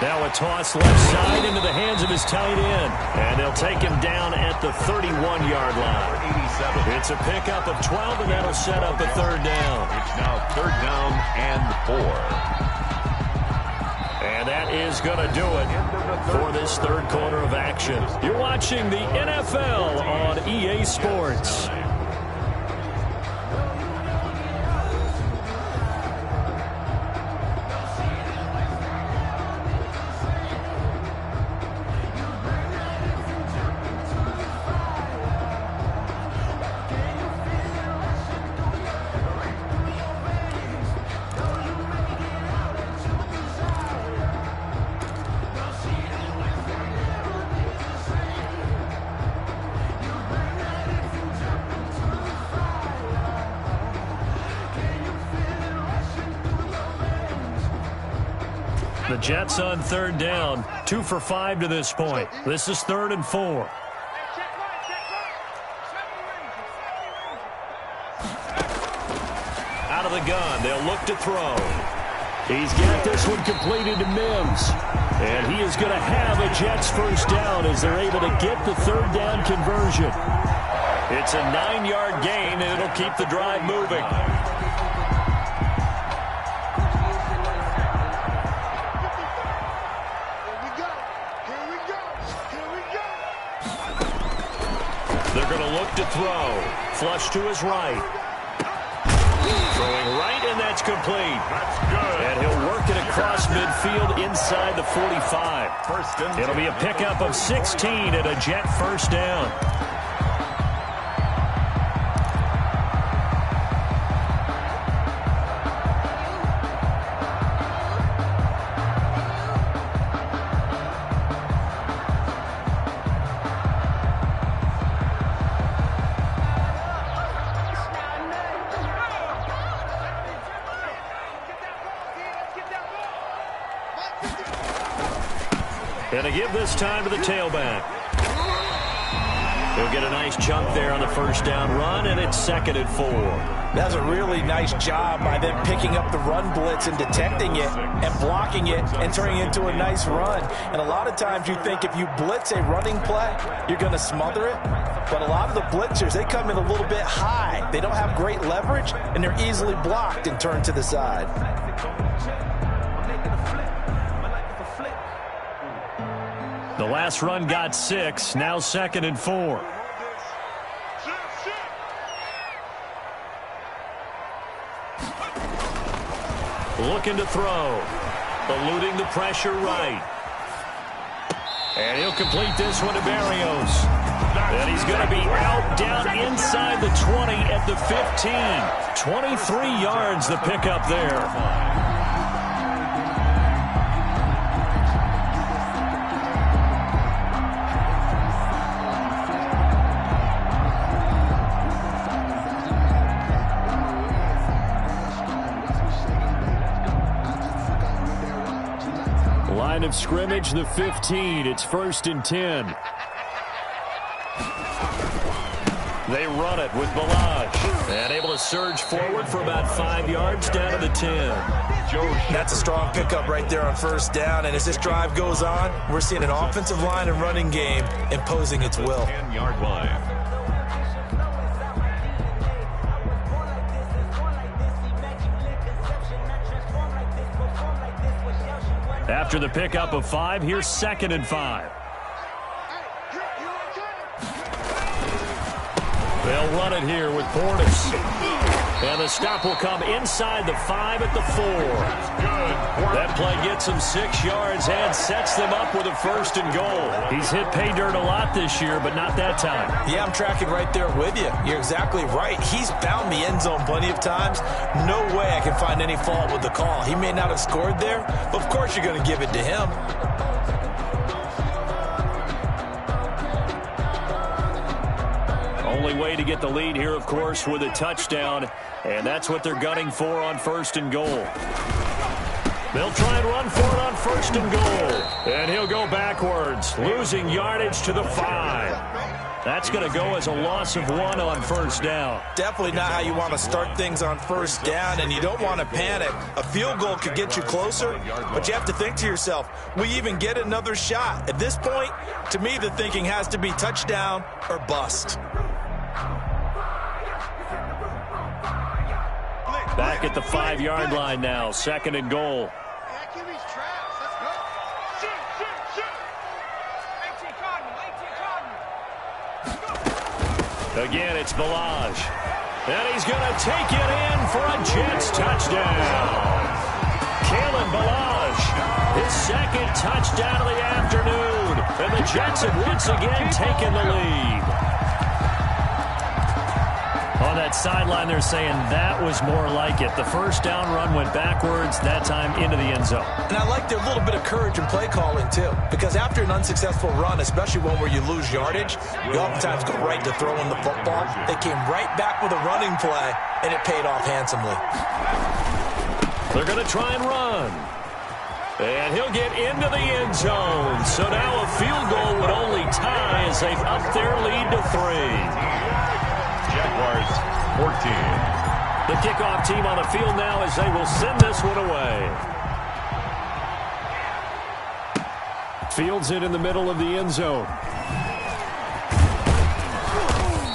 [SPEAKER 1] Now a toss left side into the hands of his tight end. And they'll take him down at the 31-yard line. It's a pickup of 12, and that'll set up a third down.
[SPEAKER 3] It's now 3rd down and 4.
[SPEAKER 1] And that is going to do it for this third quarter of action. You're watching the NFL on EA Sports. The Jets on 3rd down, 2 for 5 to this point. This is 3rd and 4. Out of the gun, they'll look to throw. He's got this one completed to Mims. And he is going to have a Jets first down as they're able to get the 3rd down conversion. It's a 9-yard gain, and it'll keep the drive moving. They're going to look to throw. Flush to his right. Throwing right, and that's complete.
[SPEAKER 3] That's good.
[SPEAKER 1] And he'll work it across midfield inside the 45. It'll be a pickup of 16 and a Jet first down. And to give this time to the tailback. He'll get a nice chunk there on the first down run, and it's 2nd and 4.
[SPEAKER 4] That's a really nice job by them picking up the run blitz and detecting it and blocking it and turning it into a nice run. And a lot of times you think if you blitz a running play, you're going to smother it. But a lot of the blitzers, they come in a little bit high. They don't have great leverage, and they're easily blocked and turned to the side.
[SPEAKER 1] The last run got 6, now 2nd and 4. Looking to throw. Eluding the pressure right. And he'll complete this one to Barrios. And he's going to be out down inside the 20 at the 15. 23 yards the pickup there. Line of scrimmage, the 15. It's 1st and 10. They run it with Balaj. And able to surge forward for about 5 yards down to the 10.
[SPEAKER 4] That's a strong pickup right there on first down. And as this drive goes on, we're seeing an offensive line and running game imposing its will.
[SPEAKER 3] 10-yard line.
[SPEAKER 1] After the pickup of 5, here's 2nd and 5. They'll run it here with Portis. And the stop will come inside the 5 at the 4. That play gets them 6 yards and sets them up with a 1st and goal.
[SPEAKER 2] He's hit pay dirt a lot this year, but not that time.
[SPEAKER 4] Yeah, I'm tracking right there with you. You're exactly right. He's found the end zone plenty of times. No way I can find any fault with the call. He may not have scored there, but of course you're going to give it to him.
[SPEAKER 1] Only way to get the lead here, of course, with a touchdown, and that's what they're gunning for on 1st and goal. They'll try and run for it on 1st and goal, and he'll go backwards, losing yardage to the 5. That's going to go as a loss of 1 on 1st down.
[SPEAKER 4] Definitely not how you want to start things on 1st down, and you don't want to panic. A field goal could get you closer, but you have to think to yourself, we even get another shot. At this point, to me, the thinking has to be touchdown or bust.
[SPEAKER 1] Back at the 5-yard line now, 2nd and goal. Again, it's Balaj. And he's going to take it in for a Jets touchdown. Kalen Balaj, his 2nd touchdown of the afternoon. And the Jets have once again taken the lead.
[SPEAKER 2] On that sideline, they're saying that was more like it. The 1st down run went backwards, that time into the end zone.
[SPEAKER 4] And I like their little bit of courage in play calling, too. Because after an unsuccessful run, especially one where you lose yardage, you oftentimes go right to throwing the football. They came right back with a running play, and it paid off handsomely.
[SPEAKER 1] They're going to try and run. And he'll get into the end zone. So now a field goal would only tie as they've upped their lead to 3.
[SPEAKER 3] Jaguars 14.
[SPEAKER 1] The kickoff team on the field now as they will send this one away.
[SPEAKER 2] Fields it in the middle of the end zone.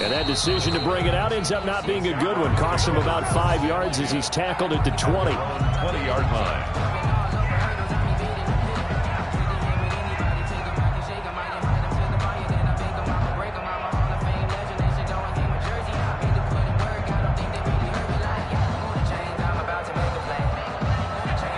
[SPEAKER 2] And that decision to bring it out ends up not being a good one. Cost him about 5 yards as he's tackled at the 20.
[SPEAKER 3] 20-yard line.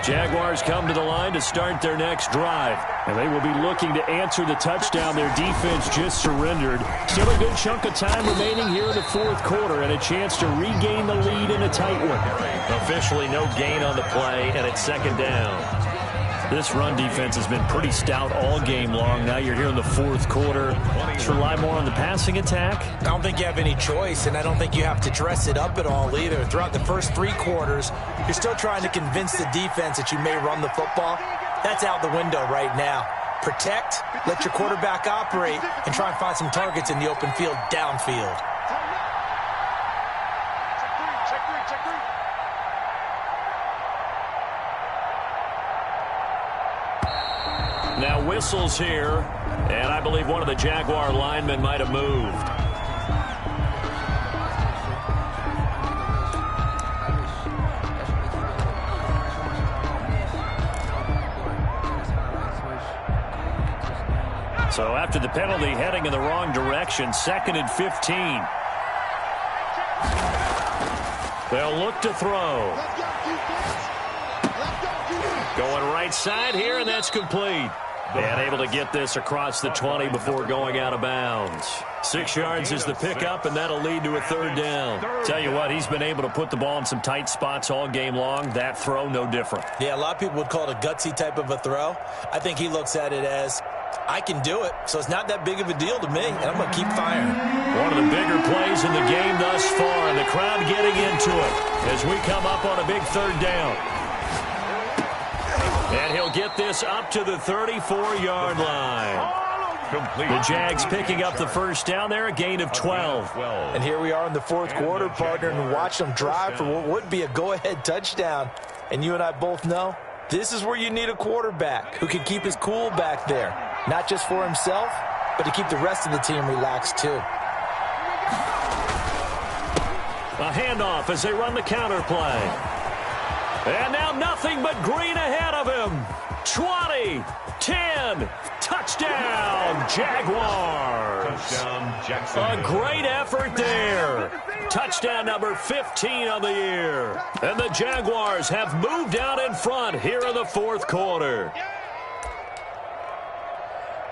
[SPEAKER 1] Jaguars come to the line to start their next drive.
[SPEAKER 2] And they will be looking to answer the touchdown their defense just surrendered. Still a good chunk of time remaining here in the 4th quarter and a chance to regain the lead in a tight one.
[SPEAKER 1] Officially no gain on the play, and it's 2nd down.
[SPEAKER 2] This run defense has been pretty stout all game long. Now you're here in the 4th quarter. Let's rely more on the passing attack.
[SPEAKER 4] I don't think you have any choice, and I don't think you have to dress it up at all either. Throughout the first 3 quarters, you're still trying to convince the defense that you may run the football. That's out the window right now. Protect, let your quarterback operate, and try and find some targets in the open field downfield.
[SPEAKER 1] Now whistles here, and I believe one of the Jaguar linemen might have moved. So after the penalty, heading in the wrong direction, 2nd and 15. They'll look to throw. Going right side here, and that's complete. And able to get this across the 20 before going out of bounds. 6 yards is the pickup, and that'll lead to a 3rd down.
[SPEAKER 2] Tell you what, he's been able to put the ball in some tight spots all game long. That throw, no different.
[SPEAKER 4] Yeah, a lot of people would call it a gutsy type of a throw. I think he looks at it as, I can do it, so it's not that big of a deal to me, and I'm going to keep firing.
[SPEAKER 1] One of the bigger plays in the game thus far, and the crowd getting into it as we come up on a big 3rd down. And he'll get this up to the 34-yard line.
[SPEAKER 3] Complete.
[SPEAKER 1] The Jags picking up the 1st down there, a gain of 12.
[SPEAKER 4] And here we are in the 4th quarter, partner, and watch them drive for what would be a go-ahead touchdown. And you and I both know this is where you need a quarterback who can keep his cool back there, not just for himself, but to keep the rest of the team relaxed too.
[SPEAKER 1] A handoff as they run the counter play. And now nothing but green ahead of him. 20, 10. Touchdown, Jaguars.
[SPEAKER 3] Touchdown, Jackson.
[SPEAKER 1] A great effort there. Touchdown number 15 on the year. And the Jaguars have moved out in front here in the fourth quarter.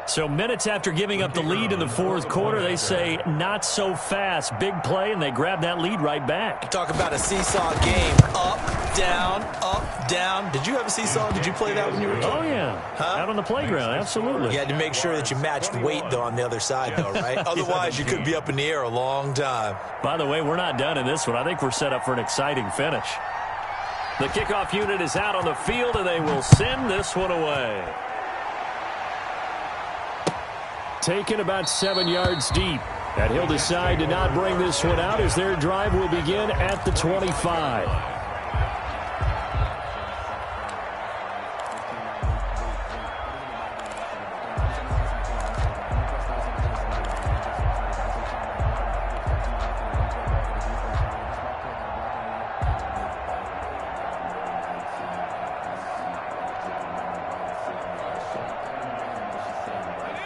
[SPEAKER 1] So minutes after giving up the lead in the fourth quarter, they say not so fast. Big play, and they grab that lead right back.
[SPEAKER 4] Talk about a seesaw game. Up, down, up, down. Did you have a seesaw? Did you play that when you were a kid?
[SPEAKER 2] Oh, yeah.
[SPEAKER 4] Huh?
[SPEAKER 2] Out on the playground, absolutely.
[SPEAKER 4] You had to make sure that you matched weight, though, on the other side, though, right? Otherwise, you could be up in the air a long time.
[SPEAKER 2] By the way, we're not done in this one. I think we're set up for an exciting finish.
[SPEAKER 1] The kickoff unit is out on the field, and they will send this one away.
[SPEAKER 2] Taken about 7 yards deep. And he'll decide to not bring this one out as their drive will begin at the 25.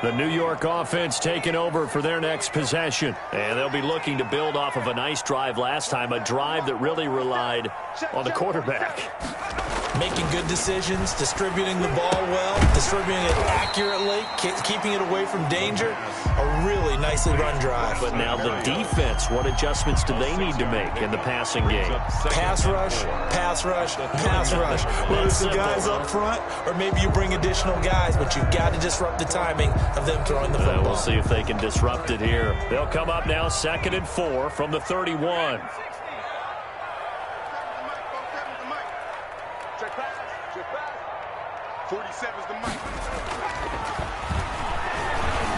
[SPEAKER 1] The New York offense taking over for their next possession. And they'll be looking to build off of a nice drive last time, a drive that really relied on the quarterback.
[SPEAKER 4] Making good decisions, distributing the ball well, distributing it accurately, keeping it away from danger. A really nicely run drive.
[SPEAKER 1] But now the defense, what adjustments do they need to make in the passing game?
[SPEAKER 4] Pass rush, pass rush, pass rush. Whether it's the guys up front or maybe you bring additional guys, but you've got to disrupt the timing of them throwing the football.
[SPEAKER 1] We'll see if they can disrupt it here. They'll come up now 2nd and 4 from the 31.
[SPEAKER 5] Check pass. 47's the mic.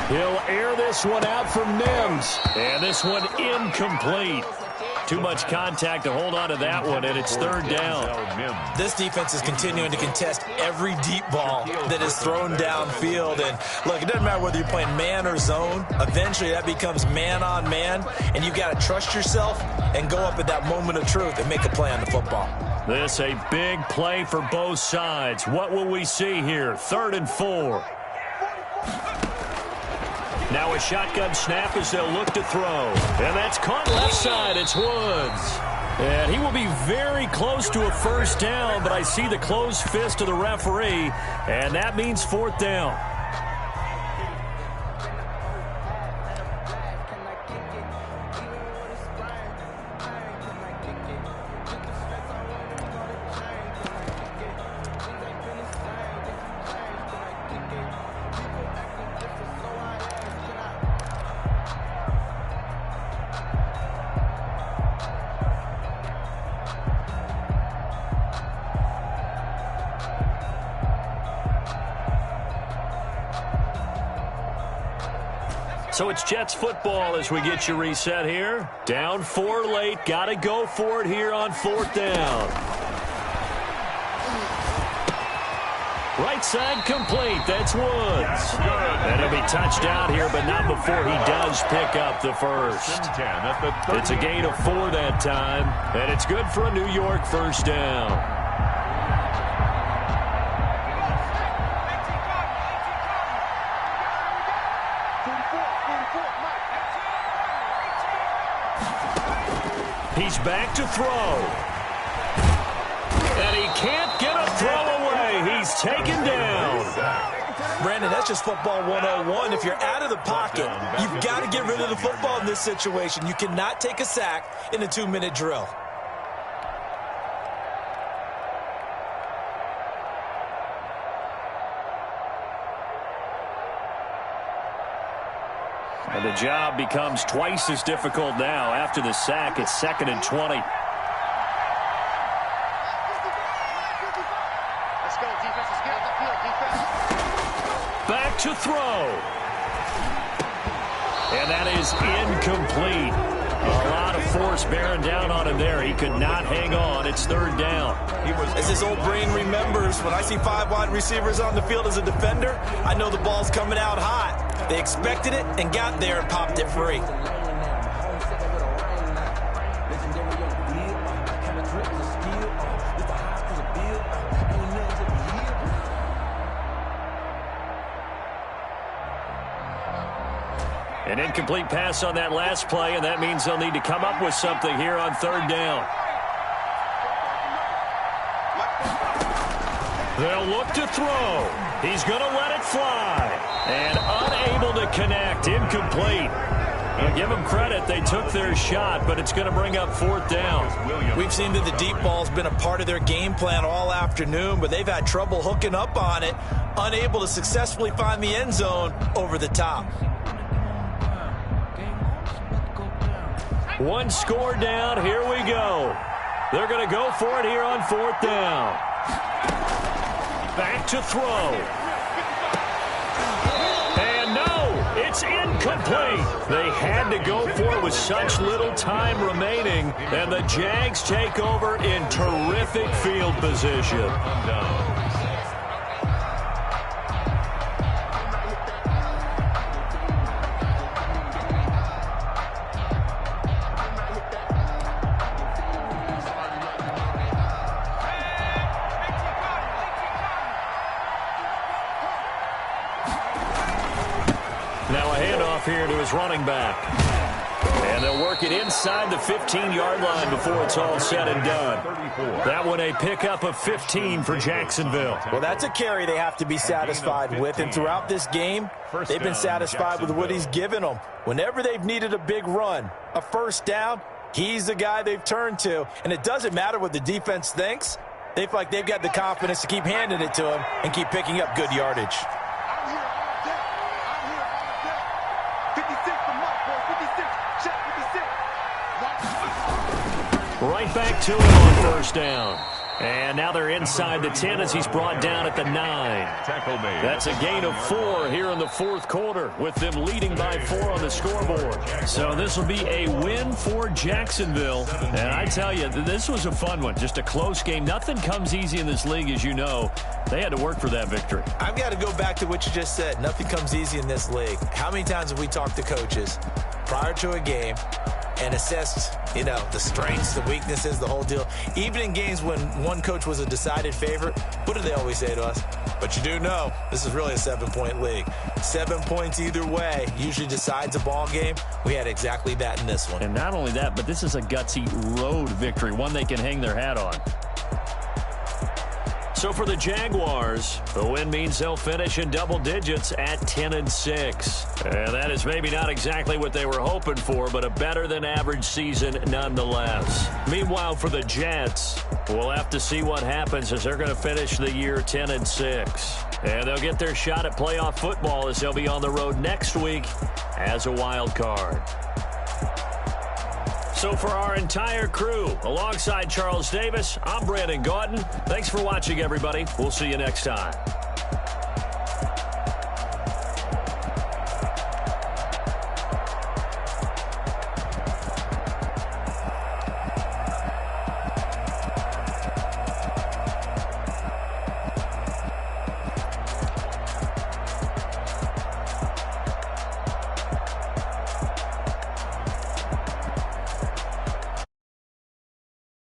[SPEAKER 1] He'll air this one out from Mims. And this one incomplete. Too much contact to hold on to that one, and it's 3rd down.
[SPEAKER 4] This defense is continuing to contest every deep ball that is thrown downfield. And, look, it doesn't matter whether you're playing man or zone. Eventually, that becomes man-on-man, and you've got to trust yourself and go up at that moment of truth and make a play on the football.
[SPEAKER 1] This a big play for both sides. What will we see here? 3rd and 4. Now a shotgun snap as they'll look to throw. And that's caught left side. It's Woods. And he will be very close to a first down, but I see the closed fist of the referee, and that means 4th down. So it's Jets football as we get you reset here. Down 4 late. Got to go for it here on 4th down. Right side complete. That's Woods. And he'll be touched out here, but not before he does pick up the first. It's a gain of 4 that time, and it's good for a New York first down. He's back to throw. And he can't get a throw away. He's taken down.
[SPEAKER 4] Brandon, that's just football 101. If you're out of the pocket, you've got to get rid of the football in this situation. You cannot take a sack in a 2-minute drill.
[SPEAKER 1] And the job becomes twice as difficult now. After the sack, it's 2nd and 20.
[SPEAKER 5] Let's go, defense. Let's get out the field, defense.
[SPEAKER 1] Back to throw. And that is incomplete. A lot of force bearing down on him there. He could not hang on. It's 3rd down.
[SPEAKER 4] As his old brain remembers, when I see 5 wide receivers on the field as a defender, I know the ball's coming out hot. They expected it and got there and popped it free.
[SPEAKER 1] An incomplete pass on that last play, and that means they'll need to come up with something here on third down. They'll look to throw. He's going to let it fly. And unable to connect. Incomplete. I'll give them credit. They took their shot, but it's going to bring up fourth down.
[SPEAKER 4] We've seen that the deep ball's been a part of their game plan all afternoon, but they've had trouble hooking up on it, unable to successfully find the end zone over the top.
[SPEAKER 1] One score down. Here we go. They're going to go for it here on fourth down. Back to throw. And no, it's incomplete. They had to go for it with such little time remaining, and the Jags take over in terrific field position. Here to his running back. And they'll work it inside the 15-yard line before it's all said and done. That one a pickup of 15 for Jacksonville.
[SPEAKER 4] Well, that's a carry they have to be satisfied with. And throughout this game, they've been satisfied with what he's given them. Whenever they've needed a big run, a first down, he's the guy they've turned to. And it doesn't matter what the defense thinks. They feel like they've got the confidence to keep handing it to him and keep picking up good yardage.
[SPEAKER 1] Right back to it on first down. And now they're inside the 10 as he's brought down at the 9. That's a gain of 4 here in the fourth quarter, with them leading by 4 on the scoreboard. So this will be a win for Jacksonville. And I tell you, this was a fun one. Just a close game. Nothing comes easy in this league, as you know. They had to work for that victory.
[SPEAKER 4] I've got to go back to what you just said. Nothing comes easy in this league. How many times have we talked to coaches prior to a game and assessed, the strengths, the weaknesses, the whole deal? Even in games when one coach was a decided favorite, what do they always say to us? But you do know, this is really a 7-point league. 7 points either way usually decides a ball game. We had exactly that in this one.
[SPEAKER 2] And not only that, but this is a gutsy road victory, one they can hang their hat on.
[SPEAKER 1] So for the Jaguars, the win means they'll finish in double digits at 10-6. And that is maybe not exactly what they were hoping for, but a better than average season nonetheless. Meanwhile, for the Jets, we'll have to see what happens as they're going to finish the year 10-6. And they'll get their shot at playoff football as they'll be on the road next week as a wild card. So for our entire crew, alongside Charles Davis, I'm Brandon Gautin. Thanks for watching, everybody. We'll see you next time.